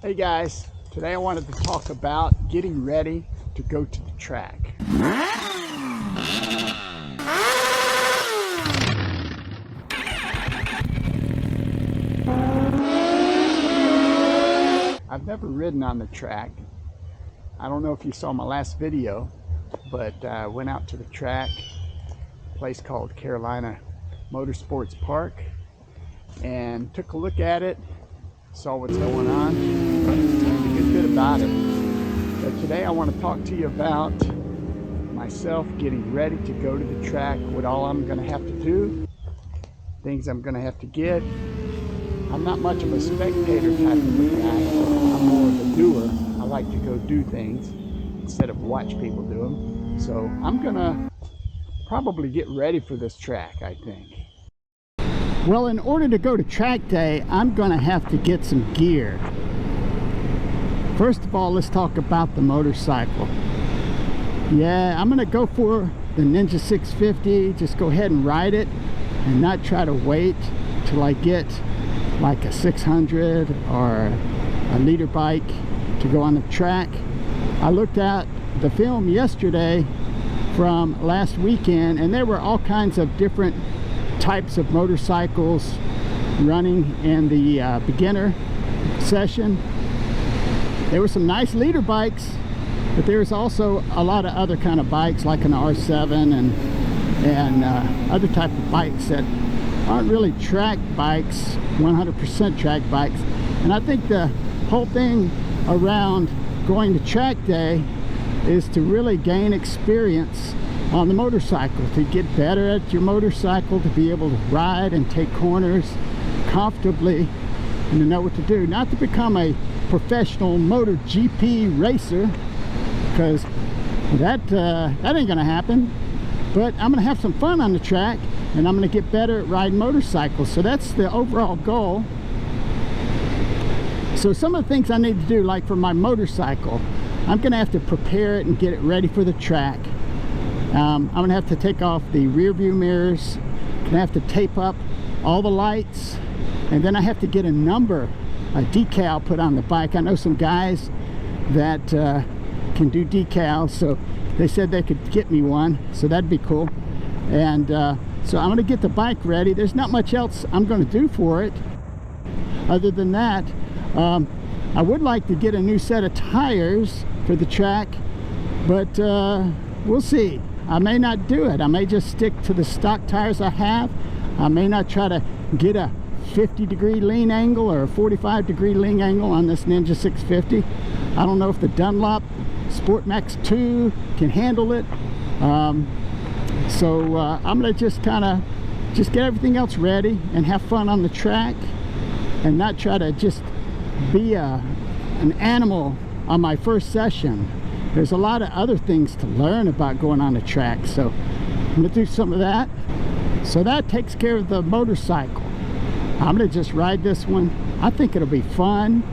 Hey guys, today I wanted to talk about getting ready to go to the track. I've never ridden on the track. I don't know if you saw my last video, but I went out to the track, a place called Carolina Motorsports Park, and took a look at it, saw what's going on, and a good bit about it. But today I want to talk to you about myself getting ready to go to the track, what all I'm going to have to do, things I'm going to have to get. I'm not much of a spectator type of a guy. I'm more of a doer. I like to go do things instead of watch people do them. So I'm going to probably get ready for this track, I think. Well, in order to go to track day, I'm going to have to get some gear. First of all, let's talk about the motorcycle. Yeah, I'm going to go for the Ninja 650. Just go ahead and ride it and not try to wait till I get like a 600 or a liter bike to go on the track. I looked at the film yesterday from last weekend, and there were all kinds of different types of motorcycles running in the beginner session. There were some nice leader bikes, but there's also a lot of other kind of bikes like an R7 and other type of bikes that aren't really track bikes, 100% track bikes. And I think the whole thing around going to track day is to really gain experience on the motorcycle, to get better at your motorcycle, to be able to ride and take corners comfortably and to know what to do. Not to become a professional MotoGP racer, because that ain't gonna happen, but I'm gonna have some fun on the track and I'm gonna get better at riding motorcycles. So that's the overall goal. So some of the things I need to do, like for my motorcycle, I'm gonna have to prepare it and get it ready for the track. I'm gonna have to take off the rear view mirrors, gonna have to tape up all the lights, and then I have to get a number, a decal put on the bike. I know some guys that can do decals, so they said they could get me one, so that'd be cool. And so I'm gonna get the bike ready. There's not much else I'm gonna do for it other than that. I would like to get a new set of tires for the track, but we'll see. I may not do it. I may just stick to the stock tires I have. I may not try to get a 50-degree lean angle or a 45-degree lean angle on this Ninja 650. I don't know if the Dunlop Sport Max 2 can handle it. So I'm gonna just get everything else ready and have fun on the track and not try to just be an animal on my first session. There's a lot of other things to learn about going on the track, so I'm gonna do some of that. So that takes care of the motorcycle. I'm gonna just ride this one. I think it'll be fun.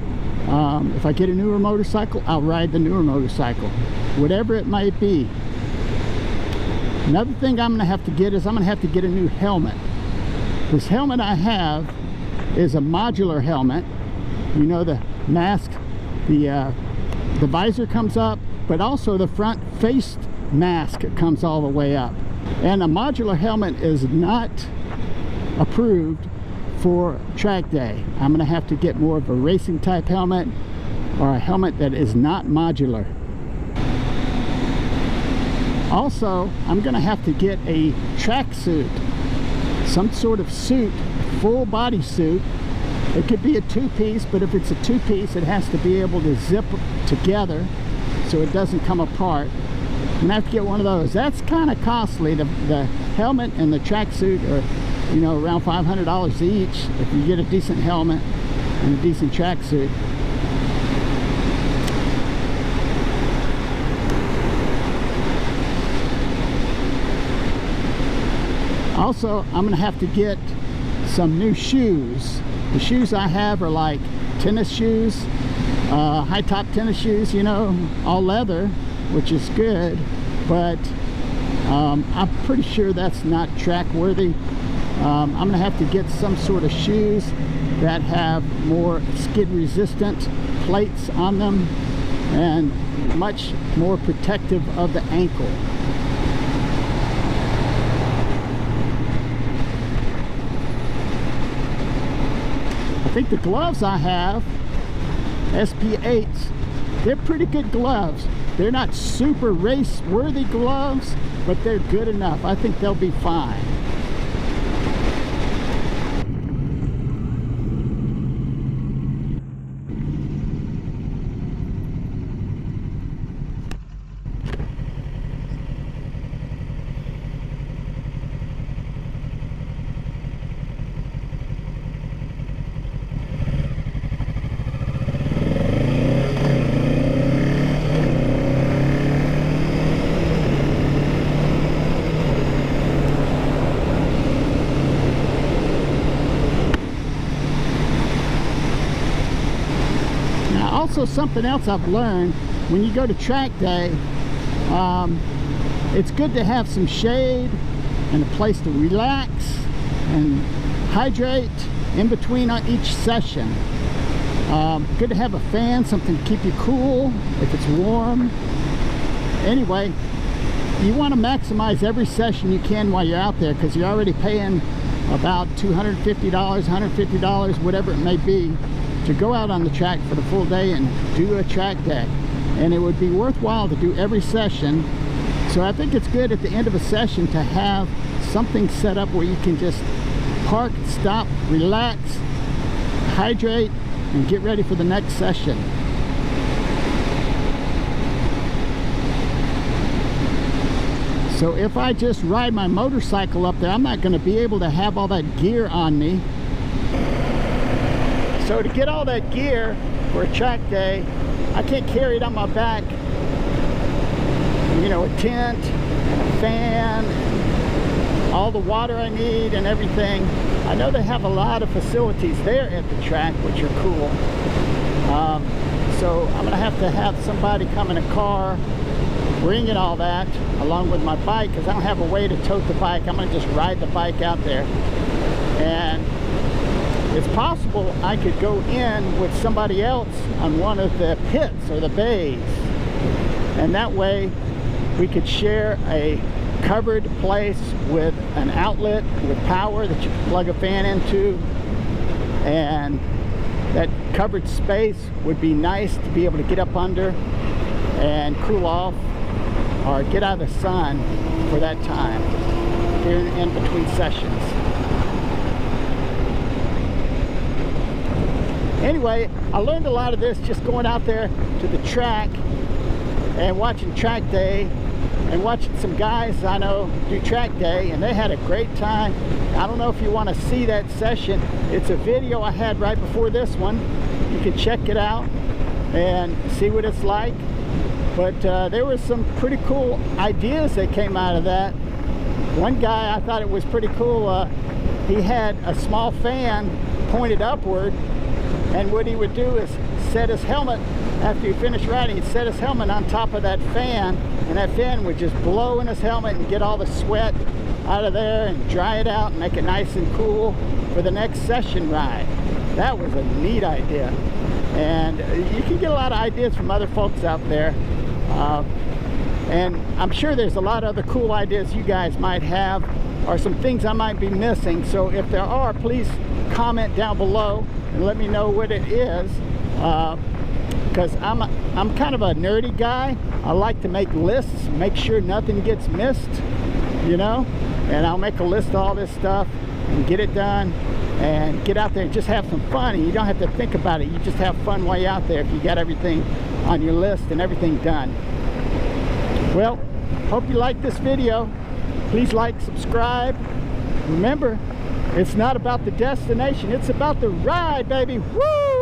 If I get a newer motorcycle, I'll ride the newer motorcycle, whatever it might be. Another thing I'm gonna have to get is I'm gonna have to get a new helmet. This helmet I have is a modular helmet. You know, the mask, the visor comes up, but also the front face mask comes all the way up. And a modular helmet is not approved for track day. I'm gonna have to get more of a racing type helmet, or a helmet that is not modular. Also, I'm gonna have to get a track suit, some sort of suit, full body suit. It could be a two-piece, but if it's a two-piece, it has to be able to zip together so it doesn't come apart. I'm gonna have to get one of those. That's kind of costly. The helmet and the track suit are, you know, around $500 each if you get a decent helmet and a decent track suit. Also, I'm gonna have to get some new shoes. The shoes I have are like tennis shoes, high top tennis shoes, you know, all leather, which is good, but I'm pretty sure that's not track worthy. I'm gonna have to get some sort of shoes that have more skid resistant plates on them and much more protective of the ankle. I think the gloves I have, SP8s, they're pretty good gloves. They're not super race-worthy gloves, but they're good enough. I think they'll be fine. Also, something else I've learned, when you go to track day, it's good to have some shade and a place to relax and hydrate in between on each session. Good to have a fan, something to keep you cool if it's warm. Anyway, you want to maximize every session you can while you're out there, because you're already paying about $250, $150, whatever it may be, to go out on the track for the full day and do a track day. And it would be worthwhile to do every session. So I think it's good at the end of a session to have something set up where you can just park, stop, relax, hydrate, and get ready for the next session. So if I just ride my motorcycle up there, I'm not going to be able to have all that gear on me. So to get all that gear for a track day, I can't carry it on my back. You know, a tent, a fan, all the water I need and everything. I know they have a lot of facilities there at the track, which are cool. So I'm gonna have to have somebody come in a car, bringing all that along with my bike, because I don't have a way to tote the bike. I'm gonna just ride the bike out there. And it's possible I could go in with somebody else on one of the pits or the bays, and that way we could share a covered place with an outlet with power that you can plug a fan into, and that covered space would be nice to be able to get up under and cool off or get out of the sun for that time here in between sessions. Anyway, I learned a lot of this just going out there to the track and watching track day and watching some guys I know do track day, and they had a great time. I don't know if you want to see that session. It's a video I had right before this one. You can check it out and see what it's like. But there were some pretty cool ideas that came out of that. One guy, I thought it was pretty cool. He had a small fan pointed upward, and what he would do is set his helmet, after he finished riding, he'd set his helmet on top of that fan, and that fan would just blow in his helmet and get all the sweat out of there and dry it out and make it nice and cool for the next session ride. That was a neat idea. And you can get a lot of ideas from other folks out there. And I'm sure there's a lot of other cool ideas you guys might have, or some things I might be missing. So if there are, please comment down below and let me know what it is, because I'm kind of a nerdy guy. I like to make lists, make sure nothing gets missed, you know, and I'll make a list of all this stuff and get it done and get out there and just have some fun. And you don't have to think about it, you just have fun while you're out there if you got everything on your list and everything done. Well, hope you like this video. Please like, subscribe. Remember, it's not about the destination, it's about the ride, baby. Woo!